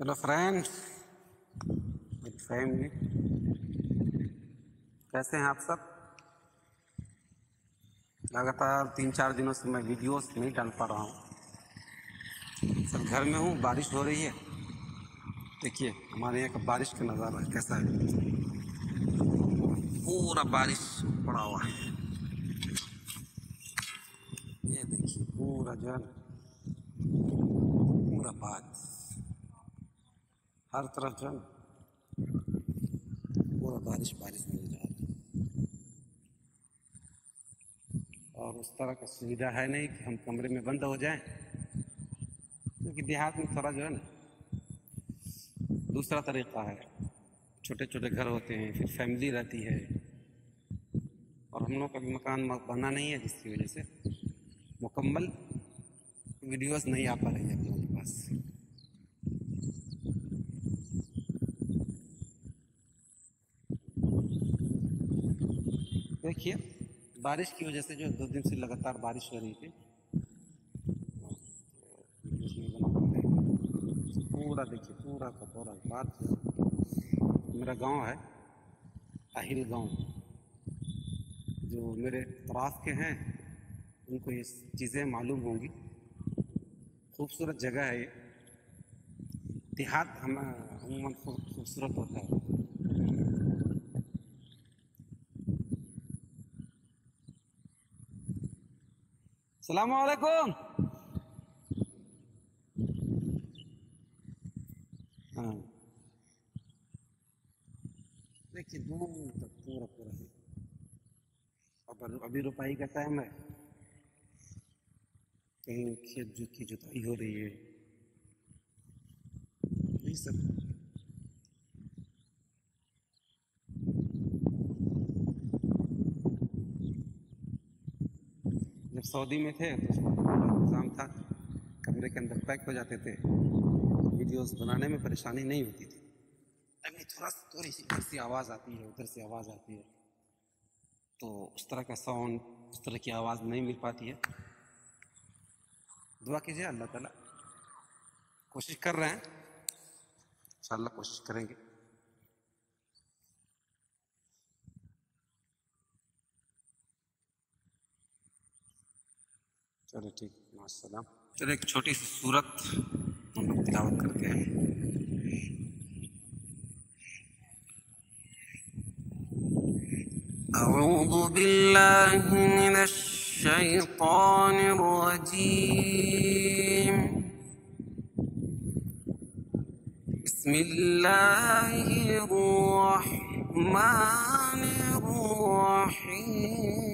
Hello friends, मेरी family, कैसे हैं आप सब। लगातार 3-4 दिनों से मैं वीडियोस नहीं डाल पा रहा हूँ। सब घर में हूँ, बारिश हो रही है। देखिए हमारे यहाँ का बारिश का नज़ारा कैसा है। पूरा बारिश पड़ा हुआ है। ये देखिए पूरा जो है पूरा बारिश, हर तरफ जो है पूरा बारिश बारिश नजर आ रही है। और उस तरह का सुविधा है नहीं कि हम कमरे में बंद हो जाएं, क्योंकि देहात में थोड़ा जो है ना दूसरा तरीका है। छोटे छोटे घर होते हैं, फिर फैमिली रहती है, और हम लोग का भी मकान बना नहीं है, जिसकी वजह से मुकम्मल वीडियोस नहीं आ पा रही है आप लोगों के पास। देखिए बारिश की वजह से जो 2 दिन से लगातार बारिश हो रही थी, पूरा देखिए पूरा का पूरा बात। मेरा गांव है ताहिल गांव, जो मेरे तराफ के हैं उनको ये चीज़ें मालूम होंगी। खूबसूरत जगह है ये। देहात हम अमूमन खूबसूरत होता है। सलाम वालेकुम। हाँ देखिए दूर तक पूरा पूरा है। अब अभी रुपाई का टाइम है, कहीं खेत की जुताई हो रही है, यही सब। जब सऊदी में थे तो उसका पूरा इंतज़ाम था, कमरे के अंदर पैक हो जाते थे, वीडियोस बनाने में परेशानी नहीं होती थी। अभी थोड़ी सी इधर से आवाज़ आती है, उधर से आवाज़ आती है, तो उस तरह का साउंड, उस तरह की आवाज़ नहीं मिल पाती है। दुआ कीजिए, अल्लाह ताला कोशिश कर रहे हैं, इंशाअल्लाह कोशिश करेंगे। चलो ठीक, मास्सलाम। चलो एक छोटी सी सूरत हम लोग तिलावत करते हैं। अऊज़ु बिल्लाहि मिनश शैतानिर रजीम। बिस्मिल्लाहिर रहमानिर रहीम।